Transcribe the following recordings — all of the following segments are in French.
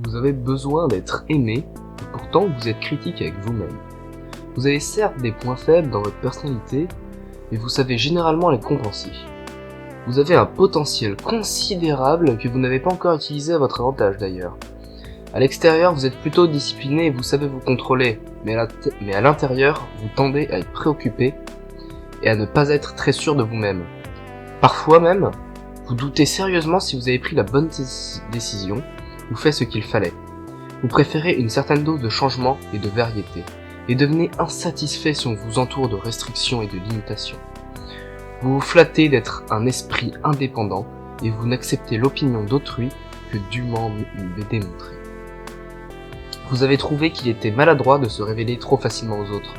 Vous avez besoin d'être aimé, et pourtant vous êtes critique avec vous-même. Vous avez certes des points faibles dans votre personnalité, mais vous savez généralement les compenser. Vous avez un potentiel considérable que vous n'avez pas encore utilisé à votre avantage d'ailleurs. À l'extérieur, vous êtes plutôt discipliné et vous savez vous contrôler, mais à l'intérieur, vous tendez à être préoccupé et à ne pas être très sûr de vous-même. Parfois même, vous doutez sérieusement si vous avez pris la bonne décision ou fait ce qu'il fallait. Vous préférez une certaine dose de changement et de variété, et devenez insatisfait si on vous entoure de restrictions et de limitations. Vous vous flattez d'être un esprit indépendant et vous n'acceptez l'opinion d'autrui que dûment démontrée. Vous avez trouvé qu'il était maladroit de se révéler trop facilement aux autres.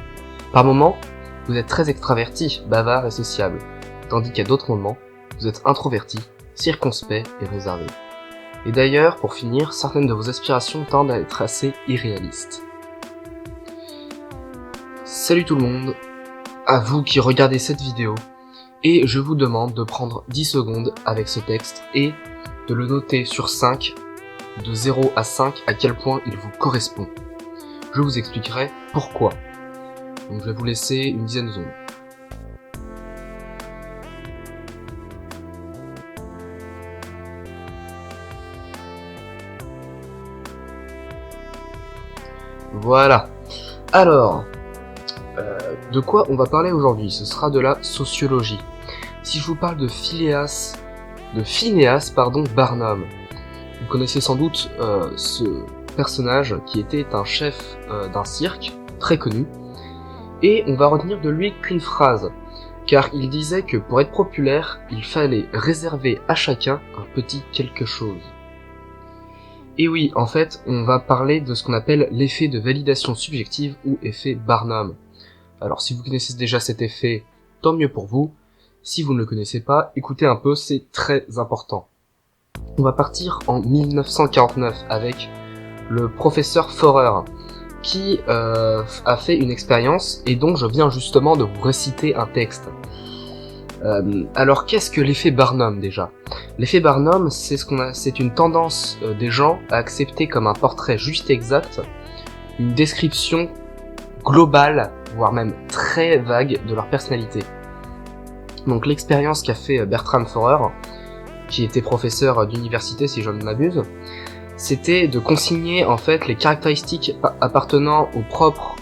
Par moments, vous êtes très extraverti, bavard et sociable, tandis qu'à d'autres moments, vous êtes introverti, circonspect et réservé. Et d'ailleurs, pour finir, certaines de vos aspirations tendent à être assez irréalistes. Salut tout le monde, à vous qui regardez cette vidéo, et je vous demande de prendre 10 secondes avec ce texte et de le noter sur 5, de 0 à 5, à quel point il vous correspond. Je vous expliquerai pourquoi. Donc je vais vous laisser une dizaine de secondes. Voilà. Alors, de quoi on va parler aujourd'hui? Ce sera de la sociologie. Si je vous parle de Phineas Barnum, vous connaissez sans doute ce personnage qui était un chef d'un cirque très connu, et on va retenir de lui qu'une phrase, car il disait que pour être populaire, il fallait réserver à chacun un petit quelque chose. Et oui, en fait, on va parler de ce qu'on appelle l'effet de validation subjective ou effet Barnum. Alors si vous connaissez déjà cet effet, tant mieux pour vous. Si vous ne le connaissez pas, écoutez un peu, c'est très important. On va partir en 1949 avec le professeur Forer, qui a fait une expérience et dont je viens justement de vous réciter un texte. Alors qu'est-ce que l'effet Barnum déjà? L'effet Barnum, c'est une tendance des gens à accepter comme un portrait juste et exact une description globale, voire même très vague de leur personnalité. Donc l'expérience qu'a fait Bertram Forer, qui était professeur d'université si je ne m'abuse, c'était de consigner en fait les caractéristiques appartenant au propre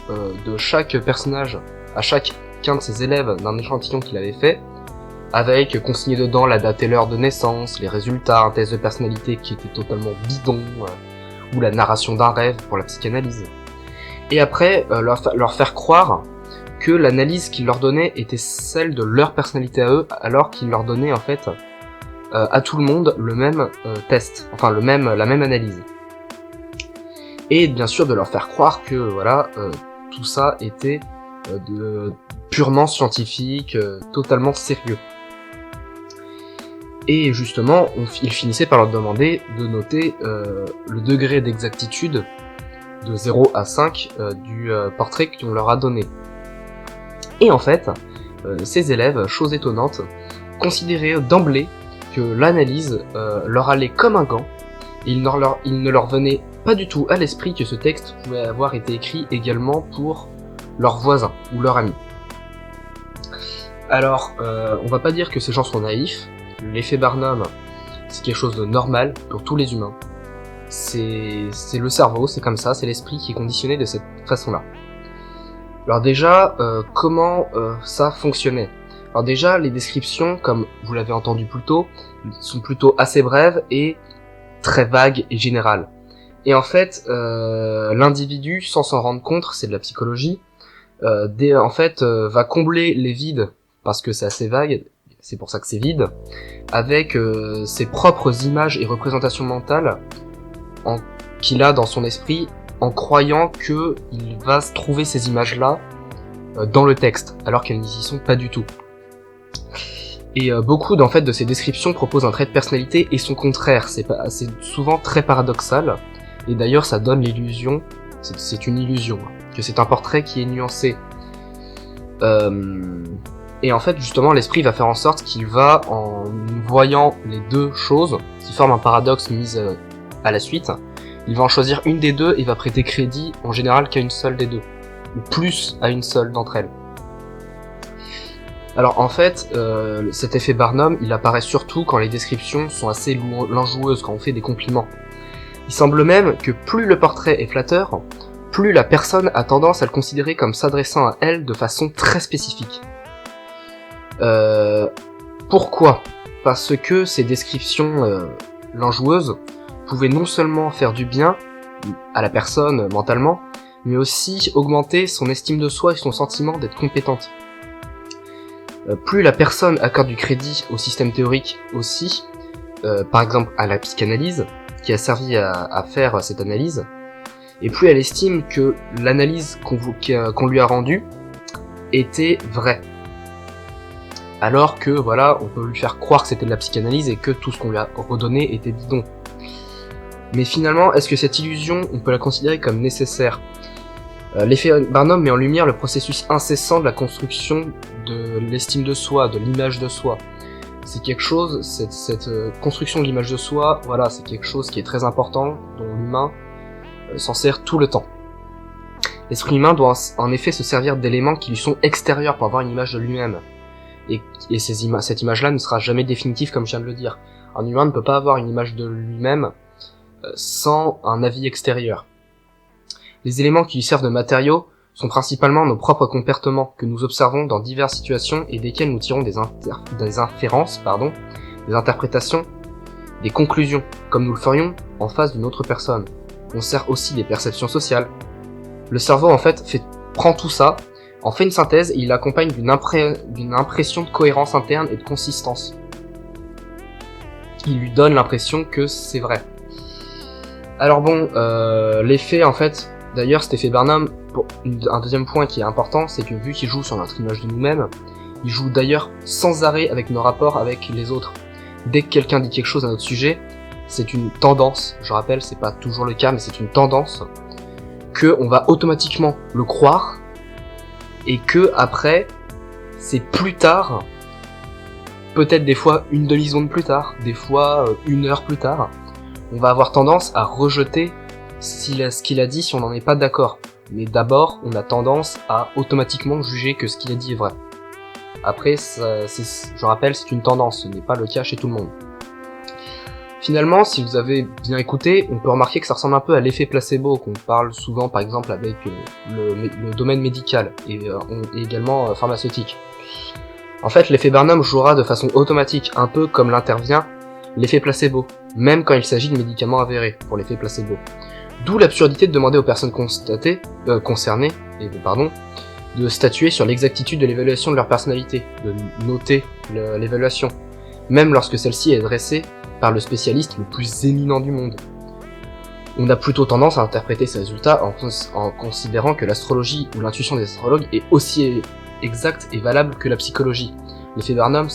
de chaque personnage à chacun de ses élèves d'un échantillon qu'il avait fait, avec consigné dedans la date et l'heure de naissance, les résultats, un test de personnalité qui était totalement bidon, ou la narration d'un rêve pour la psychanalyse. Et après, leur faire croire que l'analyse qu'il leur donnait était celle de leur personnalité à eux, alors qu'il leur donnait en fait à tout le monde le même test, enfin la même analyse. Et bien sûr de leur faire croire que voilà, tout ça était purement scientifique, totalement sérieux. Et justement, il finissait par leur demander de noter le degré d'exactitude de 0 à 5 du portrait qu'on leur a donné. Et en fait, ces élèves, chose étonnante, considéraient d'emblée que l'analyse leur allait comme un gant, et il ne leur venait pas du tout à l'esprit que ce texte pouvait avoir été écrit également pour leurs voisins ou leurs amis. Alors, on va pas dire que ces gens sont naïfs. L'effet Barnum, c'est quelque chose de normal pour tous les humains. C'est le cerveau, c'est comme ça, c'est l'esprit qui est conditionné de cette façon-là. Alors déjà, comment ça fonctionnait? Alors déjà, les descriptions, comme vous l'avez entendu plus tôt, sont plutôt assez brèves et très vagues et générales. Et en fait, l'individu, sans s'en rendre compte, c'est de la psychologie, va combler les vides, parce que c'est assez vague, c'est pour ça que c'est vide, avec ses propres images et représentations mentales qu'il a dans son esprit, en croyant que il va se trouver ces images-là dans le texte, alors qu'elles n'y sont pas du tout. Et beaucoup de ces descriptions proposent un trait de personnalité et son contraire, c'est souvent très paradoxal, et d'ailleurs ça donne l'illusion, c'est une illusion, que c'est un portrait qui est nuancé. Et en fait, justement, l'esprit va faire en sorte qu'il va, en voyant les deux choses, qui forment un paradoxe mis à la suite, il va en choisir une des deux et va prêter crédit en général qu'à une seule des deux, ou plus à une seule d'entre elles. Alors en fait, cet effet Barnum, il apparaît surtout quand les descriptions sont assez linjoueuses, quand on fait des compliments. Il semble même que plus le portrait est flatteur, plus la personne a tendance à le considérer comme s'adressant à elle de façon très spécifique. Pourquoi ? Parce que ces descriptions linjoueuses pouvaient non seulement faire du bien à la personne mentalement, mais aussi augmenter son estime de soi et son sentiment d'être compétente. Plus la personne accorde du crédit au système théorique aussi, par exemple à la psychanalyse, qui a servi à faire cette analyse, et plus elle estime que l'analyse qu'on lui a rendue était vraie. Alors que voilà, on peut lui faire croire que c'était de la psychanalyse et que tout ce qu'on lui a redonné était bidon. Mais finalement, est-ce que cette illusion, on peut la considérer comme nécessaire ? L'effet Barnum met en lumière le processus incessant de la construction de l'estime de soi, de l'image de soi. C'est quelque chose, cette construction de l'image de soi, voilà, c'est quelque chose qui est très important, dont l'humain s'en sert tout le temps. L'esprit humain doit en effet se servir d'éléments qui lui sont extérieurs pour avoir une image de lui-même. Et cette image-là ne sera jamais définitive, comme je viens de le dire. Un humain ne peut pas avoir une image de lui-même sans un avis extérieur. Les éléments qui lui servent de matériaux sont principalement nos propres comportements que nous observons dans diverses situations et desquels nous tirons des inférences, des interprétations, des conclusions, comme nous le ferions en face d'une autre personne. On sert aussi des perceptions sociales. Le cerveau en fait prend tout ça, en fait une synthèse et il l'accompagne d'une impression de cohérence interne et de consistance. Il lui donne l'impression que c'est vrai. Alors bon, l'effet en fait, d'ailleurs cet effet Barnum, un deuxième point qui est important, c'est que vu qu'il joue sur notre image de nous-mêmes, il joue d'ailleurs sans arrêt avec nos rapports avec les autres. Dès que quelqu'un dit quelque chose à notre sujet, c'est une tendance, je rappelle, c'est pas toujours le cas, mais c'est une tendance, que on va automatiquement le croire, et que après, c'est plus tard, peut-être des fois une demi-seconde plus tard, des fois une heure plus tard, on va avoir tendance à rejeter ce qu'il a dit si on n'en est pas d'accord. Mais d'abord, on a tendance à automatiquement juger que ce qu'il a dit est vrai. Après, je rappelle, c'est une tendance, ce n'est pas le cas chez tout le monde. Finalement, si vous avez bien écouté, on peut remarquer que ça ressemble un peu à l'effet placebo, qu'on parle souvent par exemple avec le domaine médical et également pharmaceutique. En fait, l'effet Barnum jouera de façon automatique, un peu comme l'intervient l'effet placebo, même quand il s'agit de médicaments avérés pour l'effet placebo. D'où l'absurdité de demander aux personnes concernées de statuer sur l'exactitude de l'évaluation de leur personnalité, de noter l'évaluation, même lorsque celle-ci est dressée par le spécialiste le plus éminent du monde. On a plutôt tendance à interpréter ces résultats en considérant que l'astrologie ou l'intuition des astrologues est aussi exacte et valable que la psychologie. L'effet Barnum,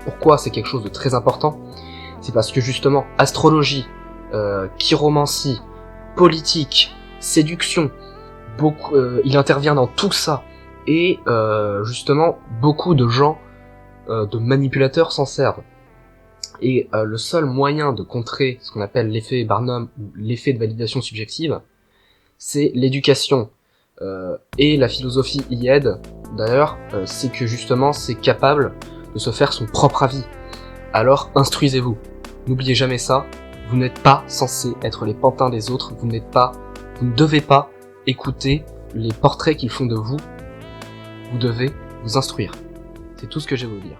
pourquoi c'est quelque chose de très important ? C'est parce que justement, astrologie, chiromancie, politique, séduction, il intervient dans tout ça, et justement, beaucoup de gens, de manipulateurs s'en servent. Et le seul moyen de contrer ce qu'on appelle l'effet Barnum, ou l'effet de validation subjective, c'est l'éducation. Et la philosophie y aide, d'ailleurs, c'est que justement, c'est capable de se faire son propre avis. Alors, instruisez-vous. N'oubliez jamais ça, vous n'êtes pas censé être les pantins des autres, vous ne devez pas écouter les portraits qu'ils font de vous, vous devez vous instruire. C'est tout ce que j'ai à vous dire.